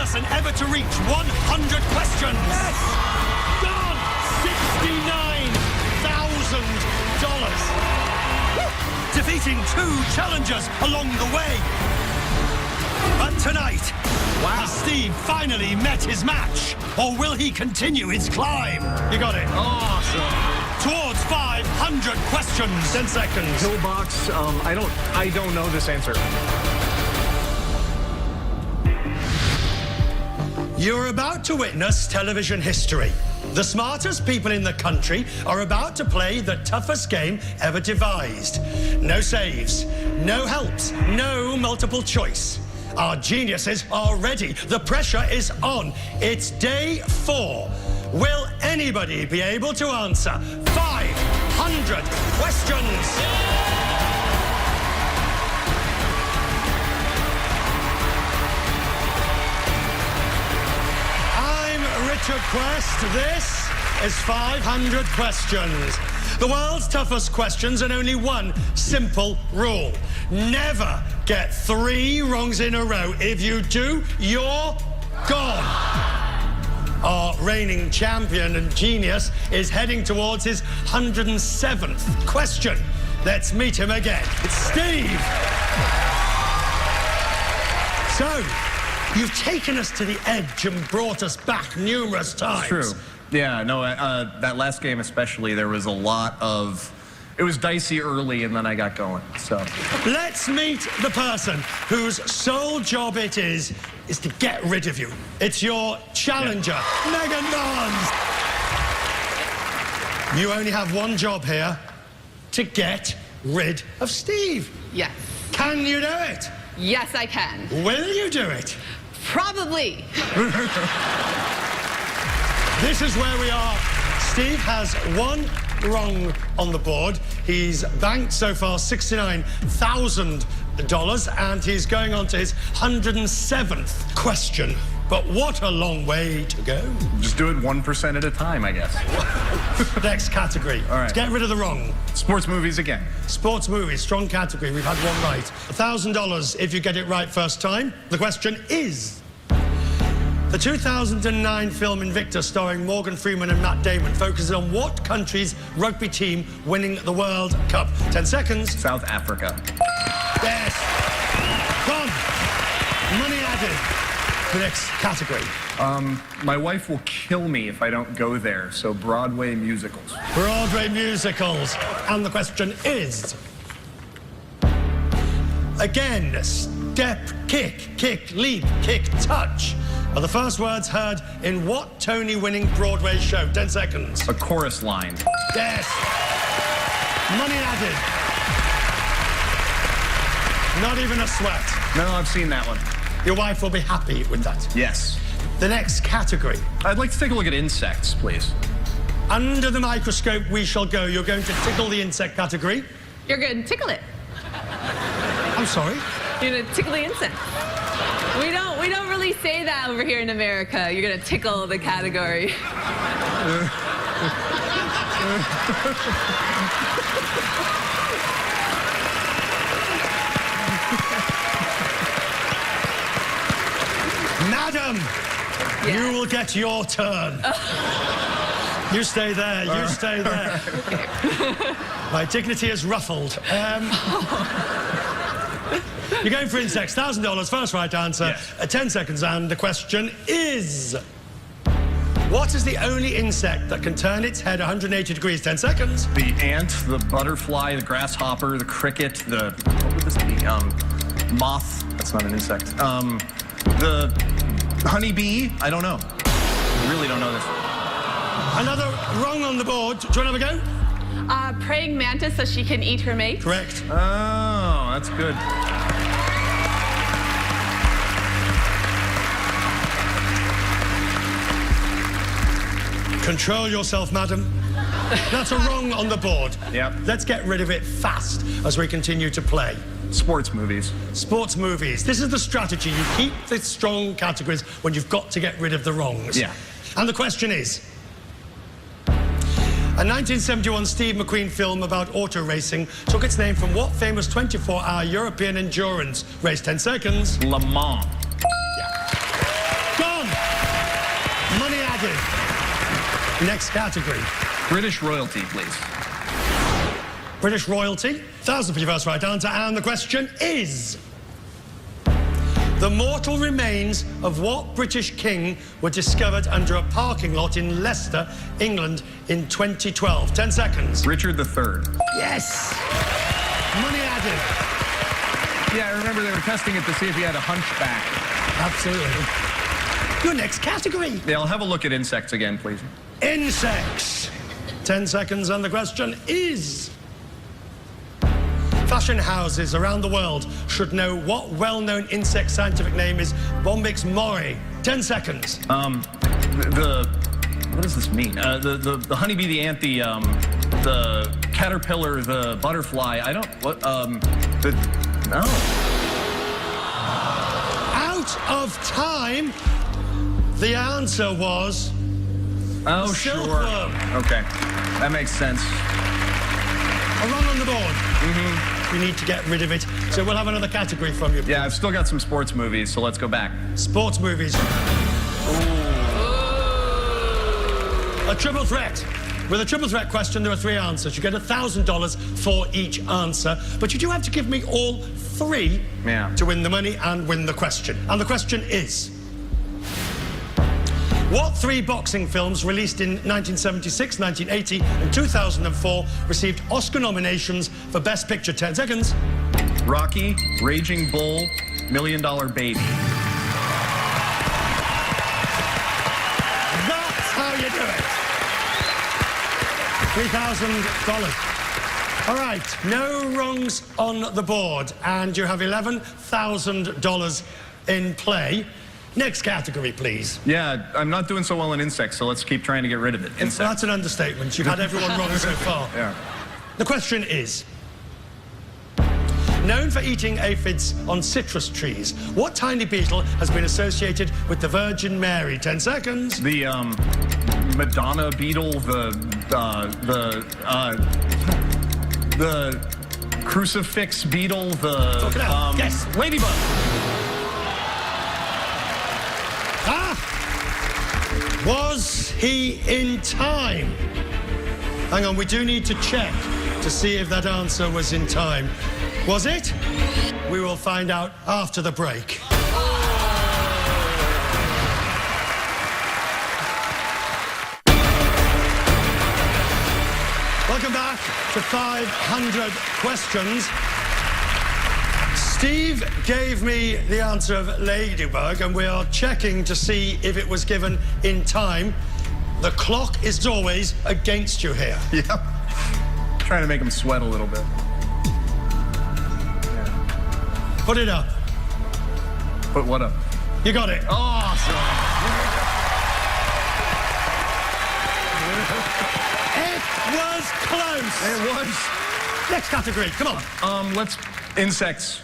person ever to reach 100 questions. Yes! Done! $69,000. Defeating 2 challengers along the way. But tonight, has Steve finally met his match? Or will he continue his climb? You got it. Awesome. Towards 500 questions. 10 seconds. Pillbox, I don't know this answer. You're about to witness television history. The smartest people in the country are about to play the toughest game ever devised. No saves, no helps, no multiple choice. Our geniuses are ready. The pressure is on. It's day 4. Will anybody be able to answer 500 questions? I'm Richard Quest. This is 500 questions. The world's toughest questions and only one simple rule. Never get 3 wrongs in a row. If you do, you're gone. Our reigning champion and genius is heading towards his 107th question. Let's meet him again. It's Steve. So, you've taken us to the edge and brought us back numerous times. True. Yeah, no, that last game especially, there was a lot of... It was dicey early, and then I got going, so... Let's meet the person whose sole job it is to get rid of you. It's your challenger, Megan Barnes. You only have one job here, to get rid of Steve. Yes. Can you do it? Yes, I can. Will you do it? Probably. This is where we are. Steve has 1 wrong on the board. He's banked so far $69,000, and he's going on to his 107th question. But what a long way to go. Just do it 1% at a time, I guess. Next category. All right. Get rid of the wrong. Sports movies again. Sports movies, strong category. We've had one right. $1,000 if you get it right first time. The question is... The 2009 film Invicta, starring Morgan Freeman and Matt Damon, focuses on what country's rugby team winning the World Cup? 10 seconds. South Africa. Yes. Gone. Money added. The next category. My wife will kill me if I don't go there, so Broadway musicals. Broadway musicals. And the question is... Again, step, kick, leap, kick, touch are the first words heard in what Tony-winning Broadway show? 10 seconds. A chorus line. Yes. Money added. Not even a sweat. No, I've seen that one. Your wife will be happy with that. Yes. The next category. I'd like to take a look at insects, please. Under the microscope we shall go. You're going to tickle the insect category. You're going to tickle it. I'm sorry? You're going to tickle the insect. We don't really say that over here in America. You're going to tickle the category. Madam, Yeah. you will get your turn. You stay there, you stay there. Okay. My dignity is ruffled. You're going for insects, $1,000, first right answer, yes. 10 seconds, and the question is... What is the only insect that can turn its head 180 degrees? 10 seconds. The ant, the butterfly, the grasshopper, the cricket, the... What would this be? Moth. That's not an insect. The honeybee. I don't know. I really don't know this. Another wrong on the board. Do you want to have a go? Praying mantis so she can eat her mate. Correct. Oh, that's good. Control yourself, madam. That's a wrong on the board. Yep. Let's get rid of it fast as we continue to play. Sports movies. Sports movies. This is the strategy. You keep the strong categories when you've got to get rid of the wrongs. Yeah. And the question is... A 1971 Steve McQueen film about auto racing took its name from what famous 24-hour European endurance race? 10 seconds. Le Mans. Yeah. Next category. British royalty, please. British royalty. 1,000 for your first right answer. And the question is... The mortal remains of what British king were discovered under a parking lot in Leicester, England in 2012? 10 seconds. Richard III. Yes! Money added. Yeah, I remember they were testing it to see if he had a hunchback. Absolutely. Your next category. Yeah, I'll have a look at insects again, please. Insects. 10 seconds and the question is... Fashion houses around the world should know what well-known insect scientific name is Bombyx mori. 10 seconds. What does this mean? The honeybee, the ant, the caterpillar, the butterfly. I don't, no. Out of time. The answer was... Oh, sure. silkworm. Okay, that makes sense. A run on the board. Mm-hmm. We need to get rid of it. So we'll have another category from you. Yeah, I've still got some sports movies, so let's go back. Sports movies. A triple threat. With a triple threat question, there are 3 answers. You get $1,000 for each answer, but you do have to give me all 3 to win the money and win the question. And the question is... What 3 boxing films released in 1976, 1980 and 2004 received Oscar nominations for Best Picture? 10 seconds. Rocky, Raging Bull, $1 Million Baby. That's how you do it. $3,000. All right, no wrongs on the board, and you have $11,000 in play. Next category, please. Yeah, I'm not doing so well in insects, so let's keep trying to get rid of it. Insects. That's an understatement. You've had everyone wrong so far. Yeah. The question is, known for eating aphids on citrus trees, what tiny beetle has been associated with the Virgin Mary? 10 seconds. The, Madonna beetle, the crucifix beetle, Talk it out. Yes. Ladybug. Was he in time? Hang on, we do need to check to see if that answer was in time. Was it? We will find out after the break. Welcome back to 500 questions. Steve gave me the answer of Ladybug, and we are checking to see if it was given in time. The clock is always against you here. Yep. Trying to make him sweat a little bit. Yeah. Put it up. Put what up? You got it. Awesome. It was close. It was. Next category, come on. Let's... Insects.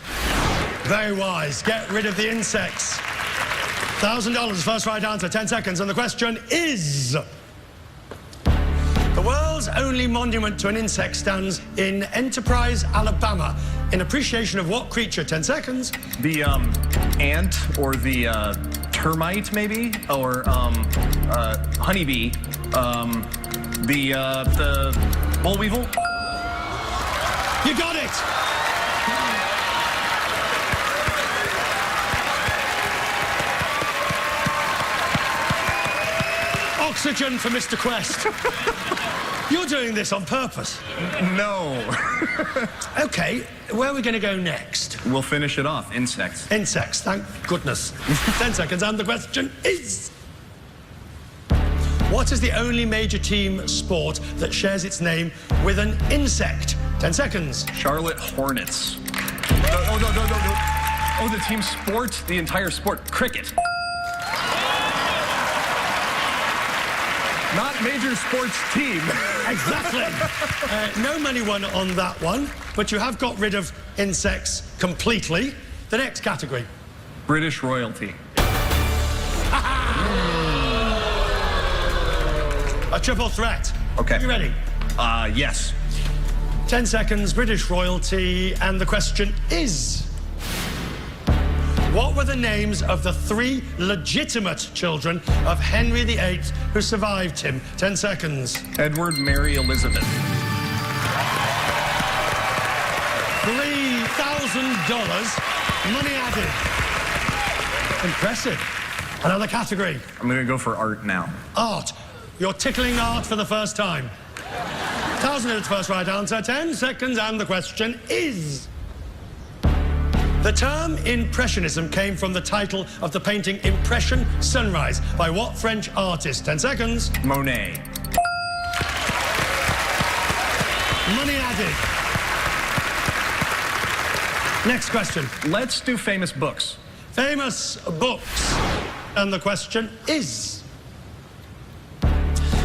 Very wise. Get rid of the insects. $1,000, first right answer, 10 seconds, and the question is... The world's only monument to an insect stands in Enterprise, Alabama, in appreciation of what creature? 10 seconds. The, ant, or the, termite, maybe? Or, honeybee. The boll weevil? You got it! Oxygen for Mr. Quest. You're doing this on purpose. No. Okay, where are we going to go next? We'll finish it off. Insects. Insects, thank goodness. 10 seconds, and the question is... What is the only major team sport that shares its name with an insect? 10 seconds. Charlotte Hornets. No. Oh, the team sport? The entire sport. Cricket. Not major sports team. Exactly. No money won on that one, but you have got rid of insects completely. The next category. British royalty. A triple threat. Okay. You ready? Yes. 10 seconds, British royalty, and the question is... What were the names of the 3 legitimate children of Henry VIII who survived him? 10 seconds. Edward, Mary, Elizabeth. $3,000. Money added. Impressive. Another category. I'm going to go for art now. Art. You're tickling art for the first time. 1,000 is the first right answer. 10 seconds, and the question is... The term Impressionism came from the title of the painting Impression Sunrise by what French artist? 10 seconds. Monet. Money added. Next question. Let's do famous books. Famous books. And the question is...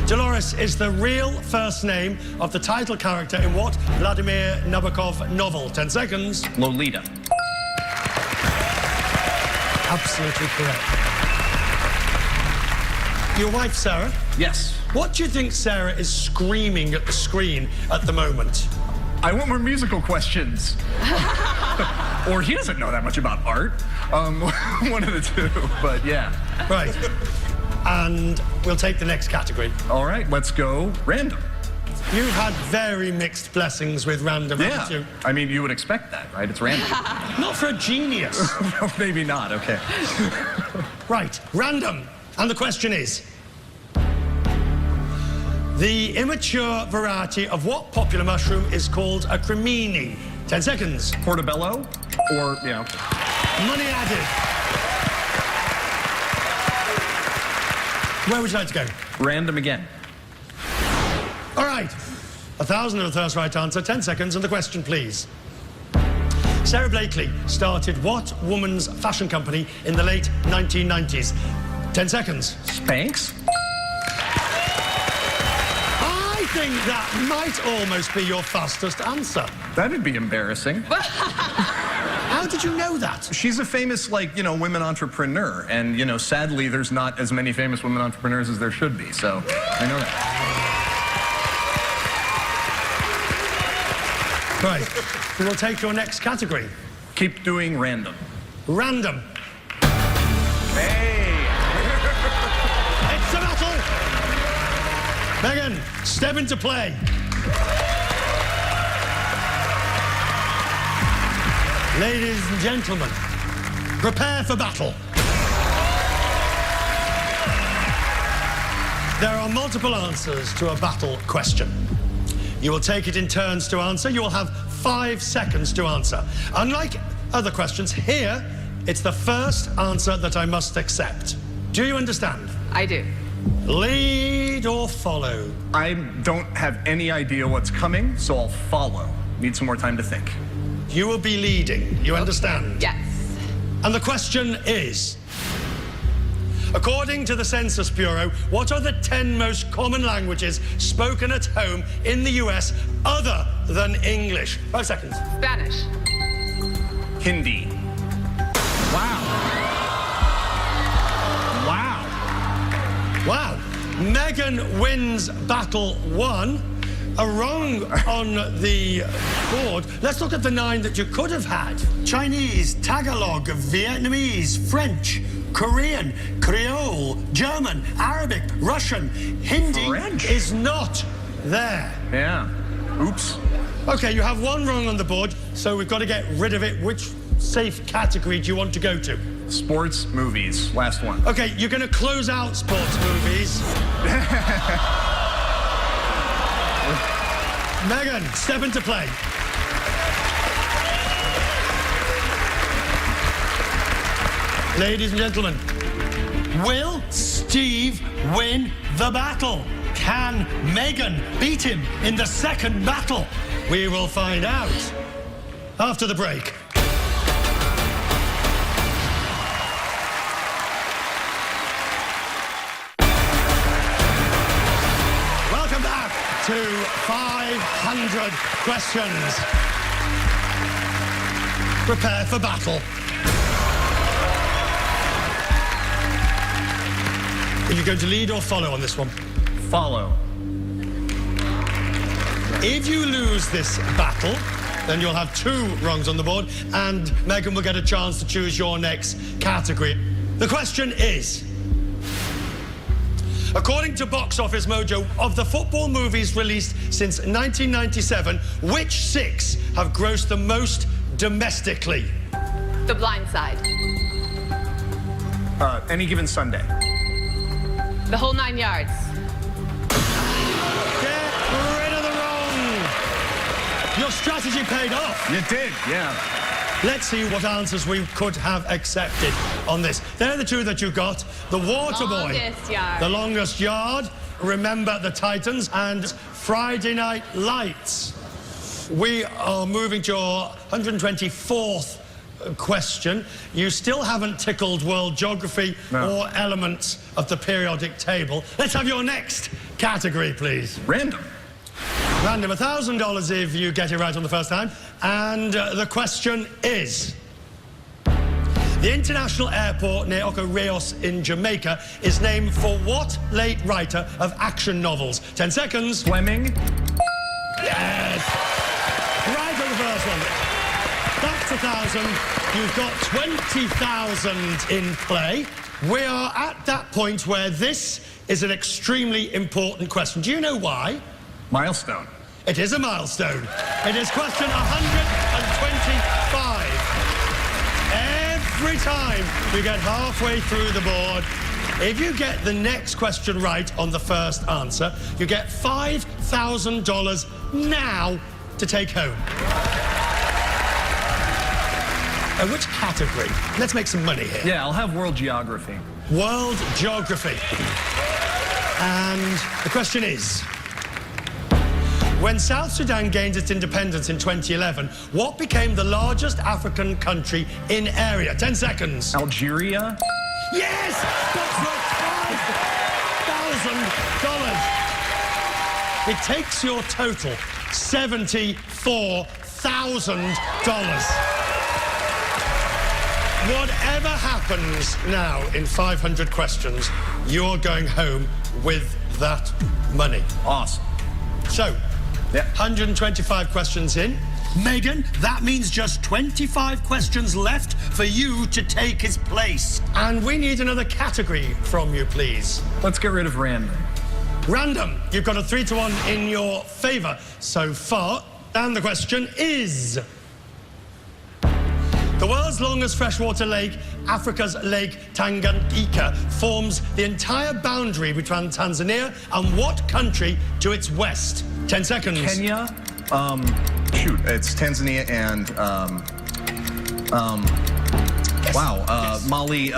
Dolores is the real first name of the title character in what Vladimir Nabokov novel? 10 seconds. Lolita. Absolutely correct. Your wife, Sarah? Yes. What do you think Sarah is screaming at the screen at the moment? I want more musical questions. Or he doesn't know that much about art. One of the two, but yeah. Right. And we'll take the next category. All right, let's go random. You've had very mixed blessings with random, haven't you? I mean, you would expect that, right? It's random. Not for a genius. No, maybe not, okay. Right, random. And the question is... The immature variety of what popular mushroom is called a cremini? 10 seconds. Portobello, or, Money added. Where would you like to go? Random again. All right. 1,000 of the first right answer. 10 seconds, and the question, please. Sarah Blakely started what woman's fashion company in the late 1990s? 10 seconds. Spanx? I think that might almost be your fastest answer. That'd be embarrassing. How did you know that? She's a famous, women entrepreneur. And, sadly, there's not as many famous women entrepreneurs as there should be. So, I know that. Right. We will take your next category. Keep doing random. Random. Hey! It's a battle! Megan, step into play. Ladies and gentlemen, prepare for battle. There are multiple answers to a battle question. You will take it in turns to answer. You will have 5 seconds to answer. Unlike other questions, here, it's the first answer that I must accept. Do you understand? I do. Lead or follow? I don't have any idea what's coming, so I'll follow. Need some more time to think. You will be leading. You understand? Yes. And the question is, according to the Census Bureau, what are the 10 most common languages spoken at home in the US other than English? 5 seconds. Spanish. Hindi. Wow. Wow. Wow. Megan wins battle 1. A wrong on the board. Let's look at the 9 that you could have had. Chinese, Tagalog, Vietnamese, French, Korean, Creole, German, Arabic, Russian, Hindi French? is not there. Yeah. Oops. Okay, you have 1 wrong on the board, so we've got to get rid of it. Which safe category do you want to go to? Sports movies. Last one. Okay, you're going to close out sports movies. Megan, step into play. Ladies and gentlemen, will Steve win the battle? Can Megan beat him in the second battle? We will find out after the break. Welcome back to 500 questions. Prepare for battle. Are you going to lead or follow on this one? Follow. If you lose this battle, then you'll have 2 wrongs on the board, and Megan will get a chance to choose your next category. The question is, according to Box Office Mojo, of the football movies released since 1997, which 6 have grossed the most domestically? The Blind Side. Any Given Sunday. The Whole 9 Yards. Get rid of the wrong. Your strategy paid off. You did, yeah. Let's see what answers we could have accepted on this. They're the 2 that you got. The Waterboy. Longest Yard. The Longest Yard. Remember the Titans. And Friday Night Lights. We are moving to your 124th question. You still haven't tickled world geography or elements of the periodic table. Let's have your next category, please. Random. Random, $1,000 if you get it right on the first time. And the question is, the international airport near Oco Rios in Jamaica is named for what late writer of action novels? 10 seconds. Fleming. Yes. Right on the first one. That's 1,000. You've got 20,000 in play. We are at that point where this is an extremely important question. Do you know why? Milestone. It is a milestone. It is question 125. Every time you get halfway through the board, if you get the next question right on the first answer, you get $5,000 now to take home. Which category? Let's make some money here. Yeah, I'll have world geography. World geography. And the question is, when South Sudan gained its independence in 2011, what became the largest African country in area? 10 seconds. Algeria. Yes! That's $5,000. It takes your total $74,000. Whatever happens now in 500 questions, you're going home with that money. Awesome. So, 125 questions in. Megan, that means just 25 questions left for you to take his place. And we need another category from you, please. Let's get rid of random. Random. You've got a 3-1 in your favor so far. And the question is, the world's longest freshwater lake, Africa's Lake Tanganyika, forms the entire boundary between Tanzania and what country to its west? 10 seconds. Kenya. Shoot, it's Tanzania and Yes. wow, Yes. Mali,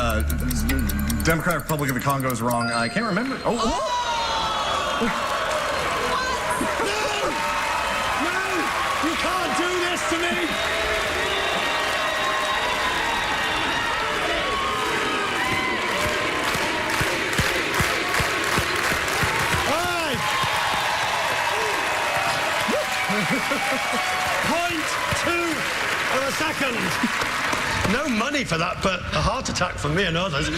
Democratic Republic of the Congo is wrong. I can't remember. No! No! You can't do this to me! .2 of a second. No money for that, but a heart attack for me and others.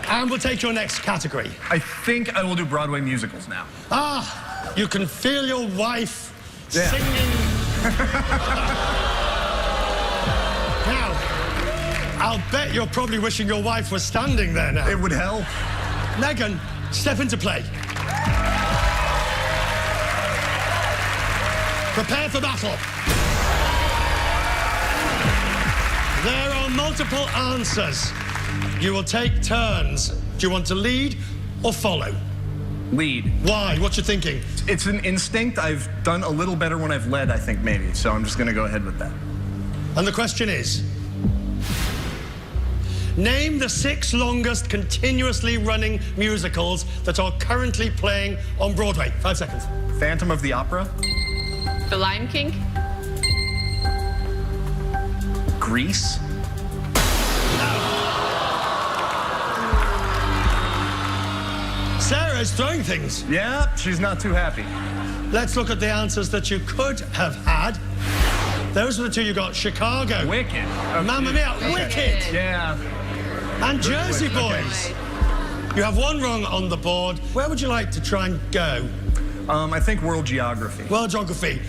And we'll take your next category. I think I will do Broadway musicals now. Ah, you can feel your wife singing. Now, I'll bet you're probably wishing your wife was standing there now. It would help. Megan, step into play. Prepare for battle. There are multiple answers. You will take turns. Do you want to lead or follow? Lead. Why? What's your thinking? It's an instinct. I've done a little better when I've led, I think, maybe. So I'm just going to go ahead with that. And the question is, name the 6 longest continuously running musicals that are currently playing on Broadway. 5 seconds. Phantom of the Opera. The Lion King. Grease. Sarah is throwing things. Yeah, she's not too happy. Let's look at the answers that you could have had. Those are the 2 you got. Chicago. Wicked. Mamma Mia. Wicked. Yeah. And Jersey Boys. You have 1 wrong on the board. Where would you like to try and go? I think world geography. World geography.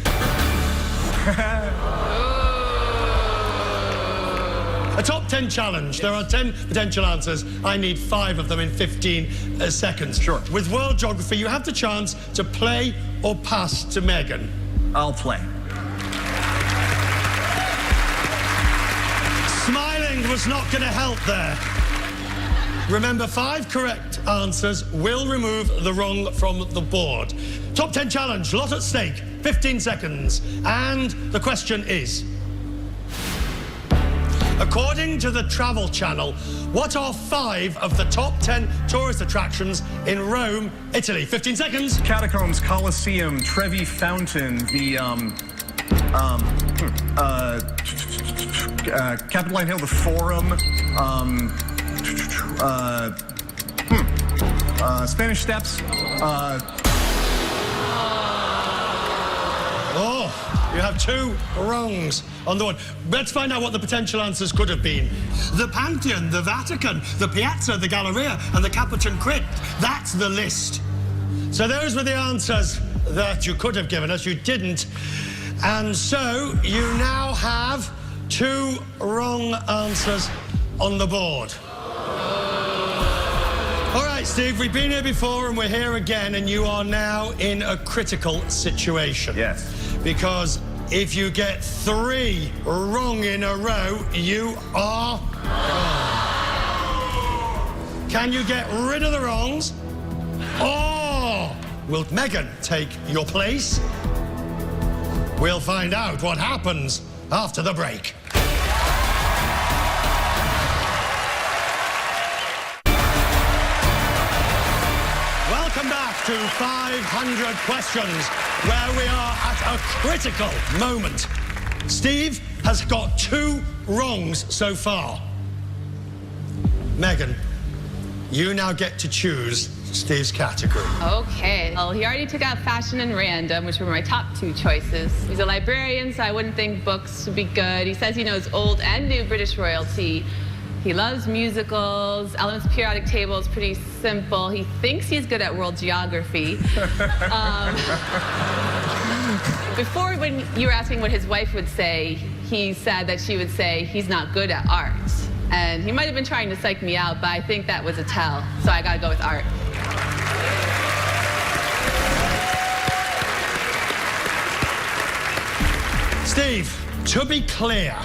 A top 10 challenge. There are 10 potential answers. I need 5 of them in 15 seconds. Sure. With world geography, you have the chance to play or pass to Megan. I'll play. Smiling was not going to help there. Remember, 5 correct answers will remove the wrong from the board. Top 10 challenge, lot at stake, 15 seconds. And the question is, according to the Travel Channel, what are 5 of the top 10 tourist attractions in Rome, Italy? 15 seconds. Catacombs, Colosseum, Trevi Fountain, the Capitoline Hill, the Forum, Spanish Steps. Oh, you have 2 wrongs on the board. Let's find out what the potential answers could have been. The Pantheon, the Vatican, the Piazza, the Galleria, and the Capuchin Crypt. That's the list. So those were the answers that you could have given us. You didn't. And so you now have 2 wrong answers on the board. All right, Steve, we've been here before and we're here again, and you are now in a critical situation. Yes. Because if you get 3 wrong in a row, you are wrong. Can you get rid of the wrongs? Or will Megan take your place? We'll find out what happens after the break. Welcome back to 500 Questions, where we are at a critical moment. Steve has got 2 wrongs so far. Megan, you now get to choose Steve's category. Okay. Well, he already took out fashion and random, which were my top 2 choices. He's a librarian, so I wouldn't think books would be good. He says he knows old and new British royalty. He loves musicals. Elements periodic table is pretty simple. He thinks he's good at world geography. Before, when you were asking what his wife would say, he said that she would say he's not good at art. And he might have been trying to psych me out, but I think that was a tell. So I gotta go with art. Steve, to be clear,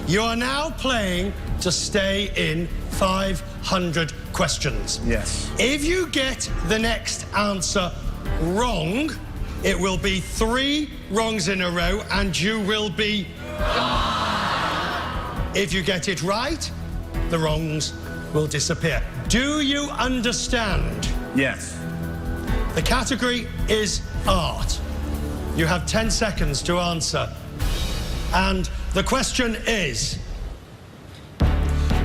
you are now playing to stay in 500 questions. Yes. If you get the next answer wrong, it will be 3 wrongs in a row and you will be gone. If you get it right, the wrongs will disappear. Do you understand? Yes. The category is art. You have 10 seconds to answer. And the question is,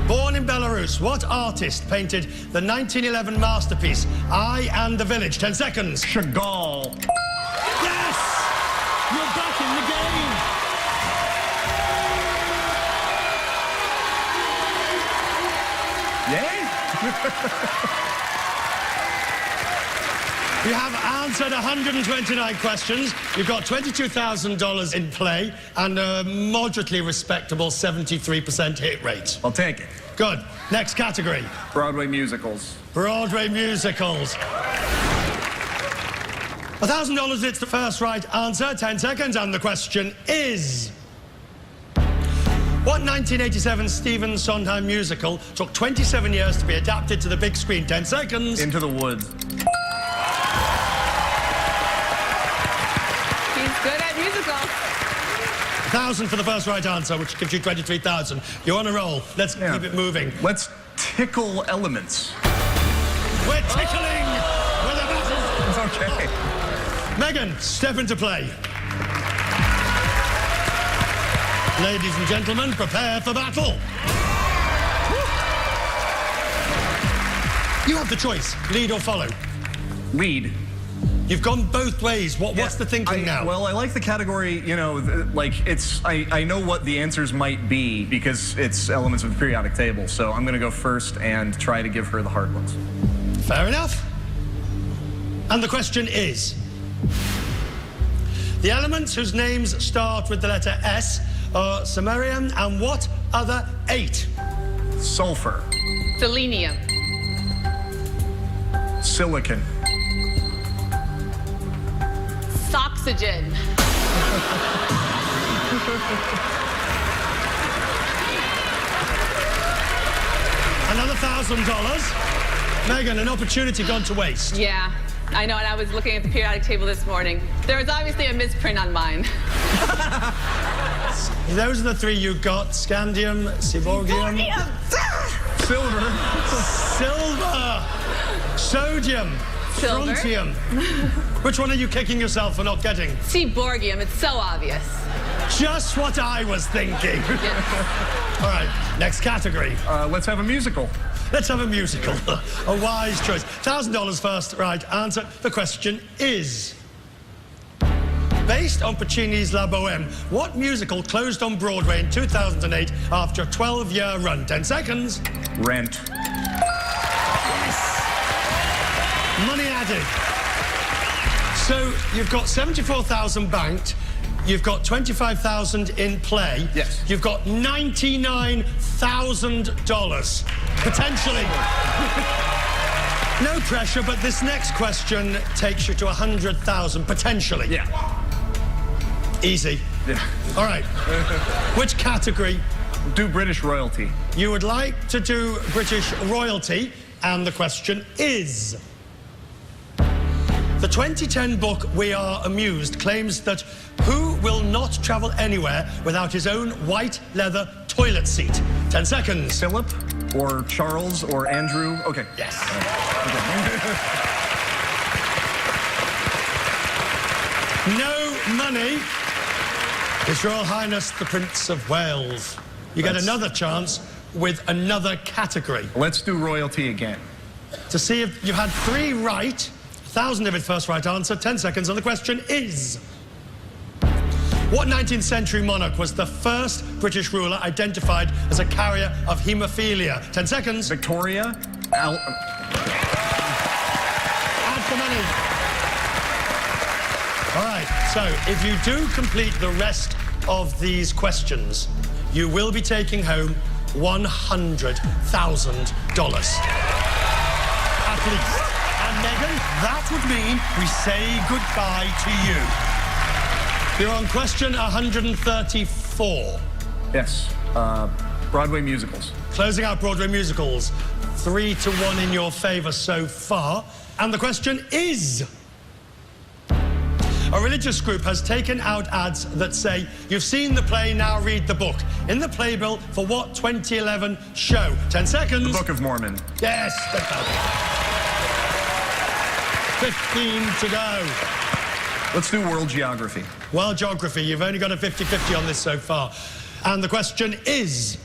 born in Belarus, what artist painted the 1911 masterpiece, I and the Village? 10 seconds. Chagall. Yes! You're back in the game. Yay! You have answered 129 questions. You've got $22,000 in play and a moderately respectable 73% hit rate. I'll take it. Good. Next category. Broadway musicals. Broadway musicals. $1,000, it's the first right answer. 10 seconds, and the question is, what 1987 Stephen Sondheim musical took 27 years to be adapted to the big screen? 10 seconds. Into the Woods. He's good at musicals. 1,000 for the first right answer, which gives you 23,000. You're on a roll. Let's keep it moving. Let's tickle elements. We're tickling with a battle. It's okay. Megan, step into play. Ladies and gentlemen, prepare for battle. You have the choice, lead or follow. Lead. You've gone both ways. What's the thinking now? Well, I like the category, you know, like it's, I know what the answers might be because it's elements of the periodic table. So I'm going to go first and try to give her the hard ones. Fair enough. And the question is, The elements whose names start with the letter S are samarium and what other 8? Sulfur. Selenium. Silicon. Soxygen. Another $1,000. Megan, an opportunity gone to waste. Yeah, I know, and I was looking at the periodic table this morning. There was obviously a misprint on mine. Those are the 3 you got. Scandium, Seaborgium. Silver. Silver. Sodium. Silver. Strontium. Which one are you kicking yourself for not getting? Seaborgium, it's so obvious. Just what I was thinking. Yes. All right, next category. Let's have a musical. Let's have a musical. A wise choice. $1,000 first. Right, answer. The question is... Based on Puccini's La Bohème, what musical closed on Broadway in 2008 after a 12-year run? 10 seconds. Rent. Yes. Money added. So you've got 74,000 banked. You've got 25,000 in play. Yes. You've got $99,000 potentially. No pressure, but this next question takes you to 100,000 potentially. Yeah. Easy. Yeah. All right. Which category? Do British royalty. You would like to do British royalty, and the question is... The 2010 book We Are Amused claims that who will not travel anywhere without his own white leather toilet seat? 10 seconds. Philip or Charles or Andrew. Okay. Yes. No money. His Royal Highness the Prince of Wales. You get another chance with another category. Let's do royalty again. To see if you've had 3 right, 1,000 of it first right answer, 10 seconds, and the question is... What 19th century monarch was the first British ruler identified as a carrier of haemophilia? 10 seconds. Victoria. Add the money. All right, so if you do complete the rest of these questions, you will be taking home $100,000. At least. And Megan, that would mean we say goodbye to you. You're on question 134. Yes. Broadway musicals. Closing out Broadway musicals. 3-1 in your favor so far. And the question is... A religious group has taken out ads that say, you've seen the play, now read the book. In the playbill for what 2011 show? 10 seconds. The Book of Mormon. Yes. 15 to go. Let's do world geography. World geography. You've only got a 50-50 on this so far. And the question is...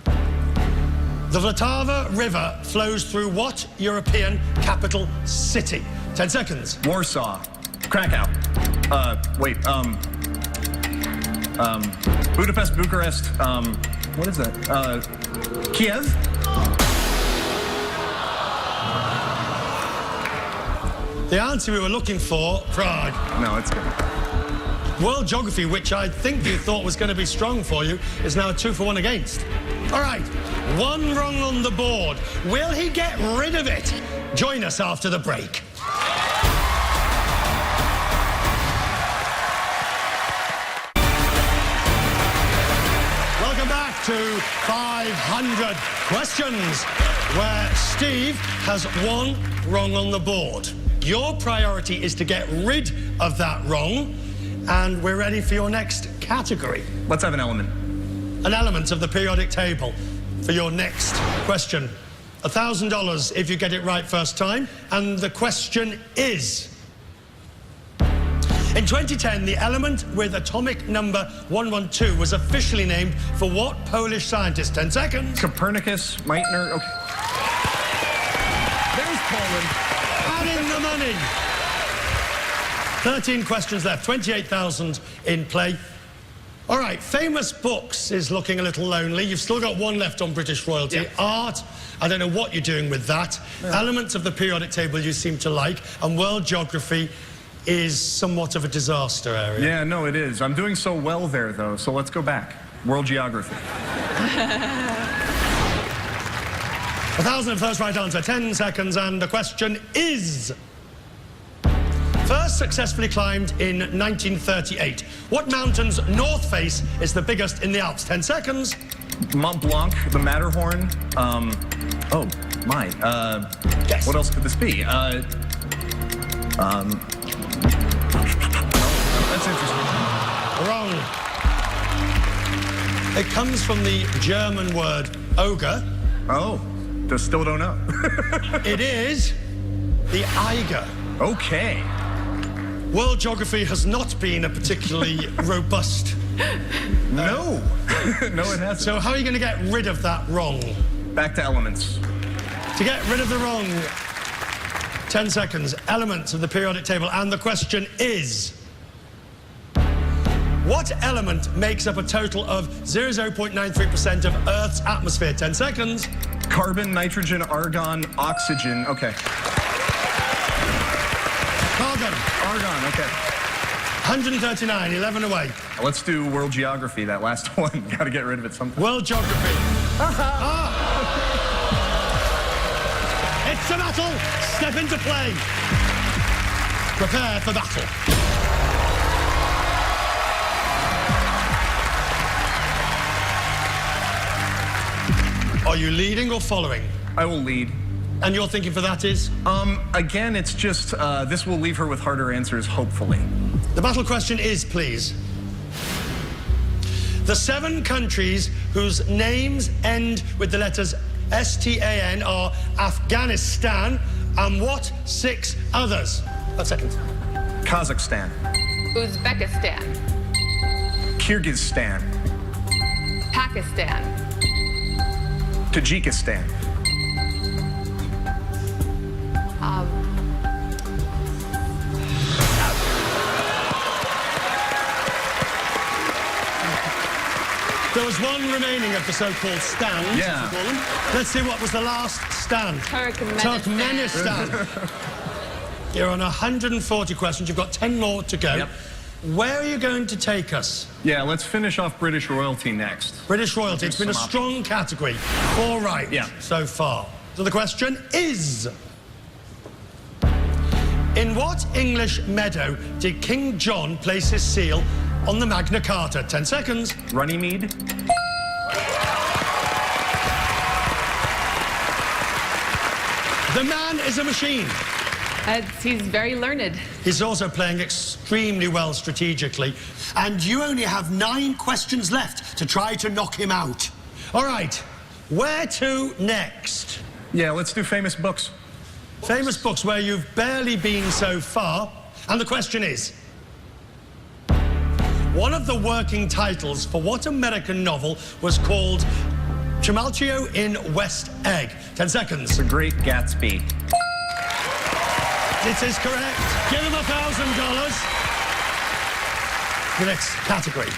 The Vltava River flows through what European capital city? 10 seconds. Warsaw. Krakow. Budapest, Bucharest. What is that? Kiev. The answer we were looking for, Prague. No, it's good. World geography, which I think you thought was going to be strong for you, is now 2 for 1 against. All right, 1 wrong on the board. Will he get rid of it? Join us after the break. Welcome back to 500 questions, where Steve has 1 wrong on the board. Your priority is to get rid of that wrong, and we're ready for your next category. Let's have an element. An element of the periodic table for your next question. $1,000 if you get it right first time, and the question is... In 2010, the element with atomic number 112 was officially named for what Polish scientist? 10 seconds. Copernicus, Meitner. Okay. There's Poland. And in the money. 13 questions left, 28,000 in play. All right, famous books is looking a little lonely. You've still got 1 left on British royalty. Yep. Art, I don't know what you're doing with that. Yeah. Elements of the periodic table you seem to like. And world geography, is somewhat of a disaster area. Yeah, no, it is. I'm doing so well there, though, so let's go back. World geography. 1,000 first right answer, 10 seconds, and the question is... First successfully climbed in 1938. What mountain's north face is the biggest in the Alps? 10 seconds. Mont Blanc, the Matterhorn. Oh, my. Yes. What else could this be? That's interesting. Wrong. It comes from the German word ogre. Oh, just still don't know. It is the Eiger. Okay. World geography has not been a particularly robust. No. No, it hasn't. So how are you going to get rid of that wrong? Back to elements. To get rid of the wrong, 10 seconds, elements of the periodic table, and the question is... What element makes up a total of 0.93% of Earth's atmosphere? 10 seconds. Carbon, nitrogen, argon, oxygen. Okay. Carbon. Argon, okay. 139, 11 away. Let's do world geography, that last one. Gotta get rid of it sometime. World geography. It's a battle. Step into play. Prepare for battle. Are you leading or following? I will lead. And your thinking for that is? Again, it's just, this will leave her with harder answers, hopefully. The battle question is, please. The 7 countries whose names end with the letters S-T-A-N are Afghanistan and what 6 others? 1 second. Kazakhstan. Uzbekistan. Kyrgyzstan. Pakistan. Tajikistan. There was one remaining of the so-called stands. Yeah. Call them. Let's see what was the last stand. Turkmenistan. You're on 140 questions. You've got 10 more to go. Yep. Where are you going to take us? Yeah, let's finish off British royalty next. British royalty. It's been a strong category. All right. Yeah. So far. So the question is... In what English meadow did King John place his seal on the Magna Carta? 10 seconds. Runnymede. The man is a machine. He's very learned. He's also playing extremely well strategically. And you only have 9 questions left to try to knock him out. All right. Where to next? Yeah, let's do famous books. Famous books where you've barely been so far. And the question is... One of the working titles for what American novel was called Tumultuo in West Egg? 10 seconds. The Great Gatsby. It is correct. Give him $1,000. The next category.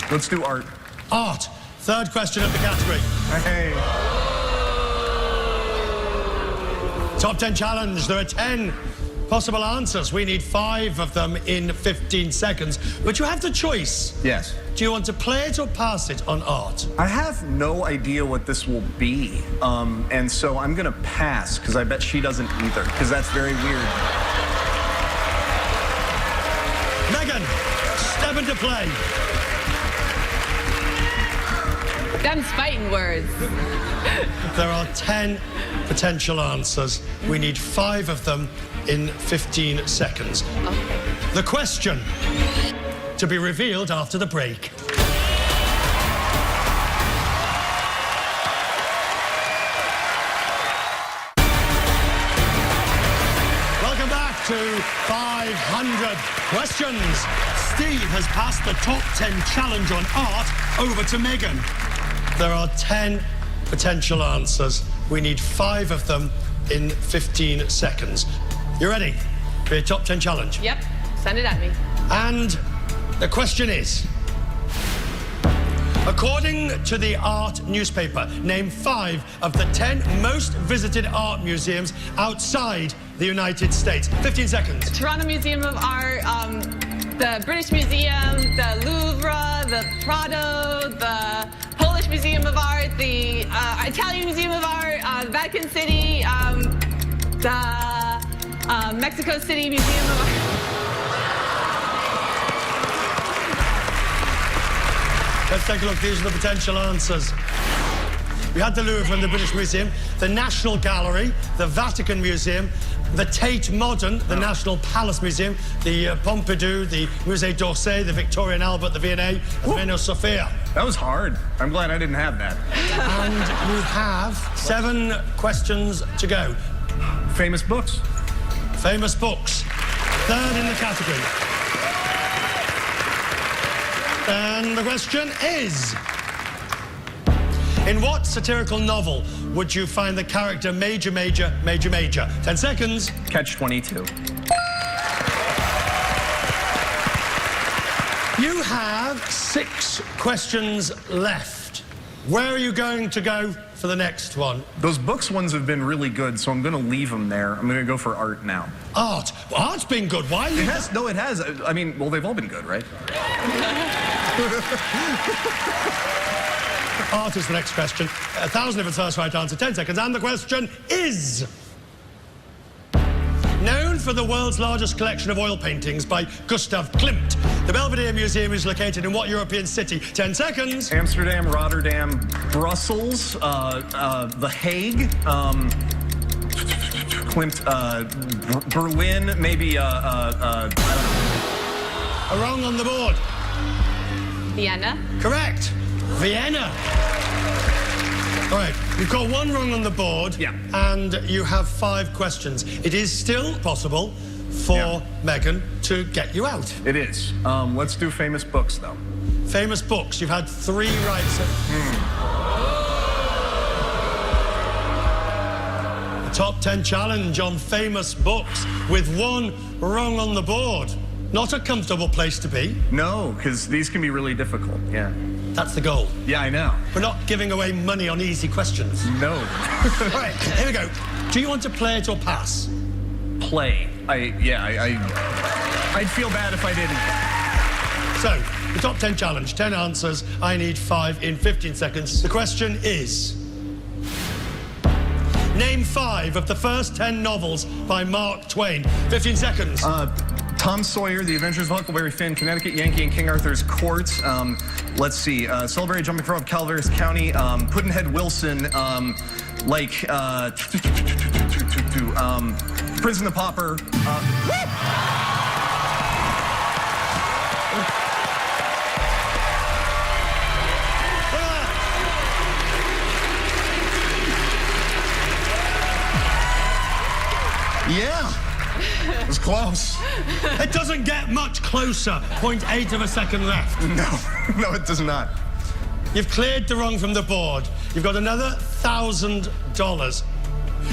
Let's do art. Art. 3rd question of the category. Hey. Top 10 challenge. There are 10 possible answers. We need 5 of them in 15 seconds. But you have the choice. Yes. Do you want to play it or pass it on art? I have no idea what this will be. And so I'm gonna pass, because I bet she doesn't either, because that's very weird. Megan, step into play. Them's fighting words. There are 10 potential answers. We need 5 of them in 15 seconds. Okay. The question to be revealed after the break. Welcome back to 500 questions. Steve has passed the top 10 challenge on art over to Megan. There are 10 potential answers. We need 5 of them in 15 seconds. You ready for your top 10 challenge? Yep. Send it at me. And the question is, According to the Art newspaper, name 5 of the 10 most visited art museums outside the United States. 15 seconds. Toronto Museum of Art, the British Museum, the Louvre, the Prado, the Polish Museum of Art, the Italian Museum of Art, Vatican City, the Mexico City Museum of Art. Let's take a look. These are the potential answers. We had the Louvre and the British Museum, the National Gallery, the Vatican Museum, the Tate Modern, the National Palace Museum, the Pompidou, the Musée d'Orsay, the Victoria and Albert, the V&A, and the Reina Sofia. That was hard. I'm glad I didn't have that. And we have 7 questions to go. Famous books. Famous books. 3rd in the category. And the question is, in what satirical novel would you find the character Major, Major, Major, Major? 10 seconds. Catch-22. You have 6 questions left. Where are you going to go for the next one? Those books ones have been really good, so I'm going to leave them there. I'm going to go for art now. Art? Well, art's been good. Why? It has. No, it has. I mean, well, they've all been good, right? Art is the next question. 1,000 if it's first right answer. 10 seconds. And the question is... Known for the world's largest collection of oil paintings by Gustav Klimt, the Belvedere Museum is located in what European city? 10 seconds. Amsterdam, Rotterdam, Brussels, The Hague, Klimt, Berlin, maybe, I don't know. A wrong on the board. Vienna. Correct. Vienna. All right, you've got 1 wrong on the board. Yeah. And you have 5 questions. It is still possible for Megan to get you out. It is. Let's do famous books, though. Famous books. You've had 3 rights. The top 10 challenge on famous books with 1 wrong on the board. Not a comfortable place to be. No, because these can be really difficult. Yeah. That's the goal. Yeah, I know. We're not giving away money on easy questions. No. All right, here we go. Do you want to play it or pass? Play. I'd feel bad if I didn't. So, the top 10 challenge, 10 answers. I need 5 in 15 seconds. The question is... Name 5 of the first 10 novels by Mark Twain. 15 seconds. Tom Sawyer, The Adventures of Huckleberry Finn, Connecticut Yankee, and King Arthur's Court. Let's see. Celebrated Jumping Frog, Calaveras County, Pudd'nhead Wilson, Prince and the Pauper. Yeah. It was close. It doesn't get much closer. 0.8 of a second left. No, it does not. You've cleared the wrong from the board. You've got another $1,000.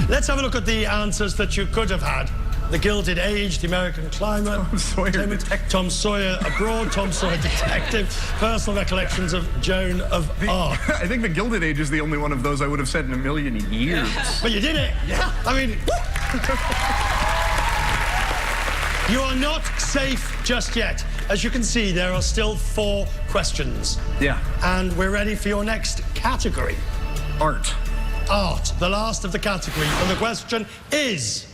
Let's have a look at the answers that you could have had. The Gilded Age, The American Climate, Tom Sawyer Detective. Tom Sawyer Abroad, Tom Sawyer Detective, Personal Recollections of Joan of Arc. I think The Gilded Age is the only one of those I would have said in a million years. But you did it. Yeah. I mean... You are not safe just yet. As you can see, there are still 4 questions. Yeah. And we're ready for your next category. Art. Art, the last of the category. And the question is...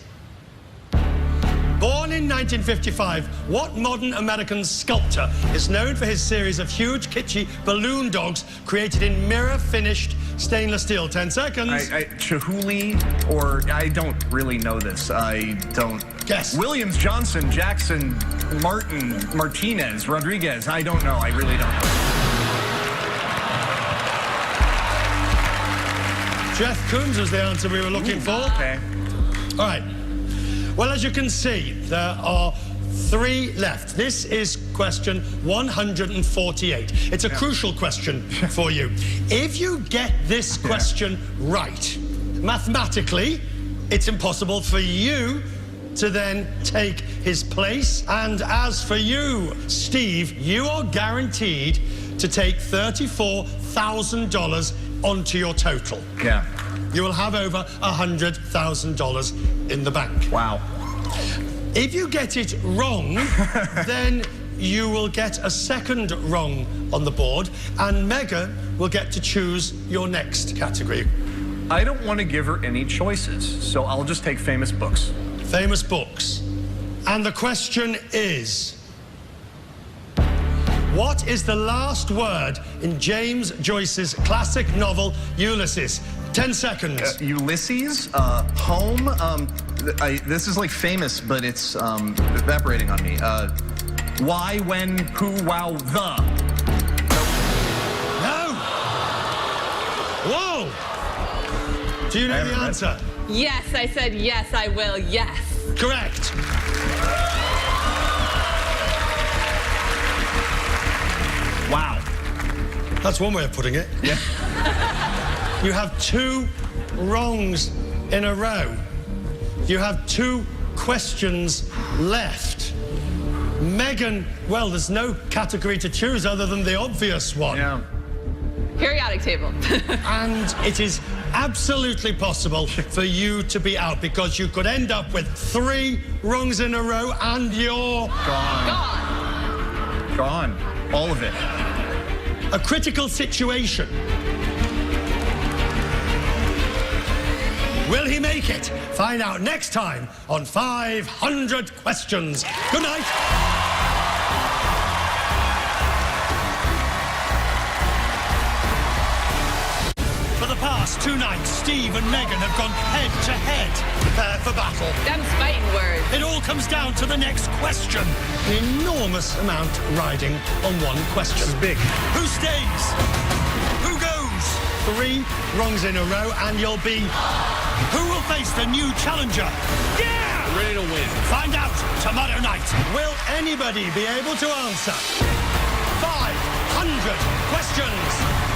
Born in 1955, what modern American sculptor is known for his series of huge, kitschy balloon dogs created in mirror-finished stainless steel? 10 seconds. Chihuly, or I don't really know this. I don't. Guess. Williams, Johnson, Jackson, Martin, Martinez, Rodriguez. I don't know. I really don't know. Jeff Koons was the answer we were looking for. Okay. All right. Well, as you can see, there are 3 left. This is question 148. It's a crucial question for you. If you get this question right, mathematically, it's impossible for you to then take his place. And as for you, Steve, you are guaranteed to take $34,000 onto your total. Yeah. You will have over $100,000 in the bank. Wow. If you get it wrong, then you will get a second wrong on the board, and Megan will get to choose your next category. I don't want to give her any choices, so I'll just take famous books. Famous books. And the question is, what is the last word in James Joyce's classic novel, Ulysses? 10 seconds. Ulysses, home, this is like famous, but it's evaporating on me. Why, when, who, wow, the. No! Whoa! Do you know the answer? Yes, I said yes, I will, yes. Correct. Wow. That's one way of putting it. Yeah. You have 2 wrongs in a row. You have 2 questions left. Megan, well, there's no category to choose other than the obvious one. Yeah. Periodic table. And it is absolutely possible for you to be out, because you could end up with 3 wrongs in a row and you're Gone. Gone. All of it. a critical situation. Will he make it? Find out next time on 500 Questions. Good night. For the past 2 nights, Steve and Megan have gone head to head. Prepare for battle. Them's fighting words. It all comes down to the next question. An enormous amount riding on one question. This is big. Who stays? Who goes? 3 wrongs in a row and you'll be... Who will face the new challenger? Yeah! Ready to win. Find out tomorrow night. Will anybody be able to answer 500 questions?